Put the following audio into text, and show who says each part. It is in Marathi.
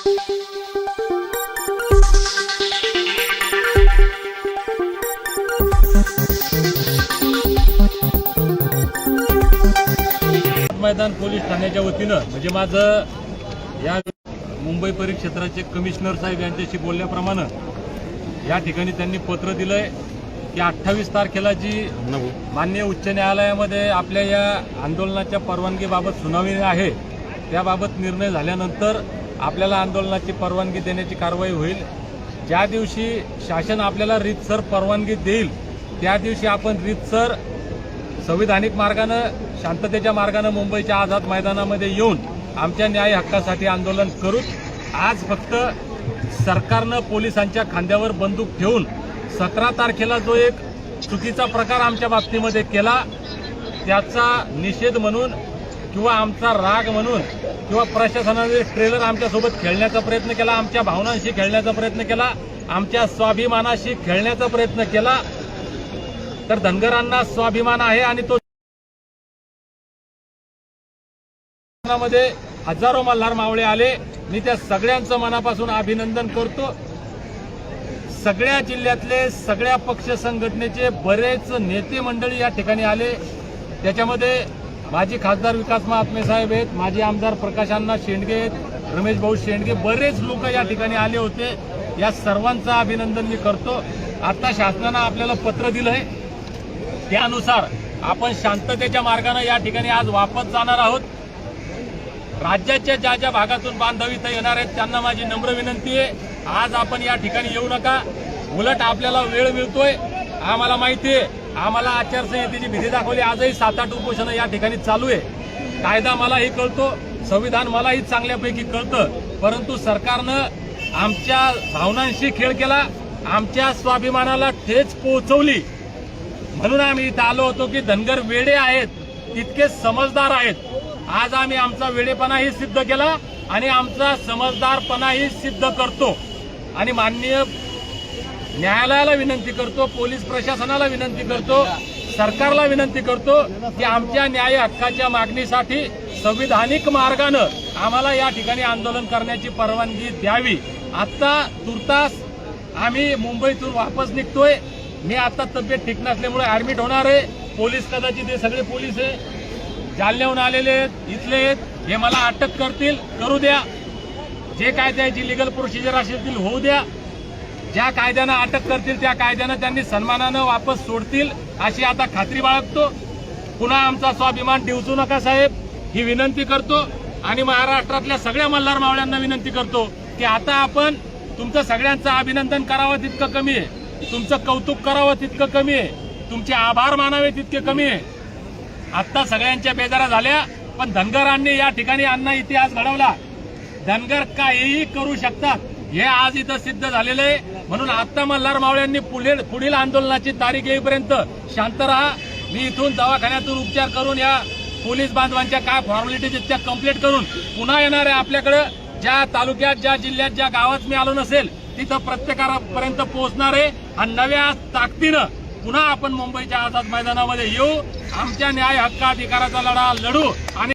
Speaker 1: मैदान पोलीस ठाण्याच्या वतीनं म्हणजे माझं या मुंबई परिक्षेत्राचे कमिशनर साहेब यांच्याशी बोलल्याप्रमाणे या ठिकाणी त्यांनी पत्र दिलंय की 28 तारखेला जी माननीय उच्च न्यायालयामध्ये आपल्या या आंदोलनाच्या परवानगीबाबत सुनावणी आहे त्याबाबत निर्णय झाल्यानंतर आपल्याला आंदोलनाची परवानगी देण्याची कारवाई होईल। ज्या दिवशी शासन आपल्याला रीतसर परवानगी देईल त्या दिवशी आपण रीतसर संविधानिक मार्गानं शांततेच्या मार्गानं मुंबईच्या आझाद मैदानामध्ये येऊन आमच्या न्याय हक्कासाठी आंदोलन करू। आज फक्त सरकारनं पोलिसांच्या खांद्यावर बंदूक ठेवून 17 तारखेला जो एक चुकीचा प्रकार आमच्या बाबतीमध्ये केला त्याचा निषेध म्हणून किंवा आमचा राग म्हणून किंवा प्रशासनाने ट्रेलर आमच्यासोबत खेळण्याचा प्रयत्न केला, आमच्या भावनांशी खेळण्याचा प्रयत्न केला, आमच्या स्वाभिमानाशी खेळण्याचा प्रयत्न केला तर धनगरांना स्वाभिमान आहे आणि तो मध्ये हजारो मल्हार मावळे आले। मी त्या सगळ्यांचं मनापासून अभिनंदन करतो। सगळ्या जिल्ह्यातले सगळ्या पक्ष संघटनेचे बरेच नेते मंडळी या ठिकाणी आले। त्याच्यामध्ये माजी खासदार विकास महात्मे साहेब आहेत, माजी आमदार प्रकाश अण्णा शेंडगे आहेत, रमेश भाऊ शेंडगे, बरेच लोक या ठिकाणी आले होते। या सर्वांचं अभिनंदन मी करतो। आता शासनानं आपल्याला पत्र दिलंय त्यानुसार आपण शांततेच्या मार्गाने या ठिकाणी आज वापस जाणार आहोत। राज्याच्या ज्या ज्या भागातून बांधव इथं येणार आहेत त्यांना माझी नम्र विनंती आहे, आज आपण या ठिकाणी येऊ नका। उलट आपल्याला वेळ मिळतोय, आम्हाला माहिती आहे, आम्हाला आचारसंहितेची भीती दाखवली, आजही 7-8 उपोषणं या ठिकाणी चालू आहे। कायदा मलाही कळतो, संविधान मलाही चांगल्यापैकी कळतं, परंतु सरकारनं आमच्या भावनांशी खेळ केला, आमच्या स्वाभिमानाला ठेच पोहोचवली। म्हणून आम्ही इथं आलो होतो की धनगर वेडे आहेत तितके समजदार आहेत। आज आम्ही आमचा वेडेपणाही सिद्ध केला आणि आमचा समजदारपणाही सिद्ध करतो आणि माननीय न्यायालयाला विनंती करतो, पोलीस प्रशासनाला विनंती करतो, सरकारला विनंती करतो की आमच्या न्याय हक्काच्या मागणीसाठी संविधानिक मार्गानं आम्हाला या ठिकाणी आंदोलन करण्याची परवानगी द्यावी। आता तुर्तास आम्ही मुंबईतून वापस निघतोय। मी आता तब्येत ठीक नसल्यामुळे ऍडमिट होणार आहे। पोलीस कदाचित हे सगळे पोलीस आहे जालन्याहून आलेले आहेत, इथले आहेत, हे मला अटक करतील, करू द्या। जे काय त्याची लिगल प्रोसिजर असेल ती होऊ द्या। ज्या कायद्यानं अटक करतील त्या कायद्यानं त्यांनी सन्मानानं वापस सोडतील अशी आता खात्री बाळगतो। पुन्हा आमचा स्वाभिमान डिवचू नका साहेब, ही विनंती करतो आणि महाराष्ट्रातल्या सगळ्या मल्हार मावळ्यांना विनंती करतो की आता आपण तुमचं सगळ्यांचं अभिनंदन करावं तितकं कमी आहे, तुमचं कौतुक करावं तितकं कमी आहे, तुमचे आभार मानावे तितके कमी आहे। आता सगळ्यांच्या बेजारा झाल्या, पण धनगरांनी या ठिकाणी अण्णा इतिहास घडवला। धनगर काहीही करू शकतात हे आज इथं सिद्ध झालेलं आहे। म्हणून आता मल्हार मावळ्यांनी पुढील आंदोलनाची तारीख येईपर्यंत शांत राहा। मी इथून दवाखान्यातून उपचार करून या पोलीस बांधवांच्या काय फॉर्मॅलिटीज त्या कंप्लीट करून पुन्हा येणार आहे आपल्याकडे। ज्या तालुक्यात, ज्या जिल्ह्यात, ज्या गावात मी आलो नसेल तिथं प्रत्येकापर्यंत पोहोचणार आहे आणि नव्या ताकदीनं पुन्हा आपण मुंबईच्या आझाद मैदानामध्ये येऊ, आमच्या न्याय हक्क अधिकाराचा लढा लढू आणि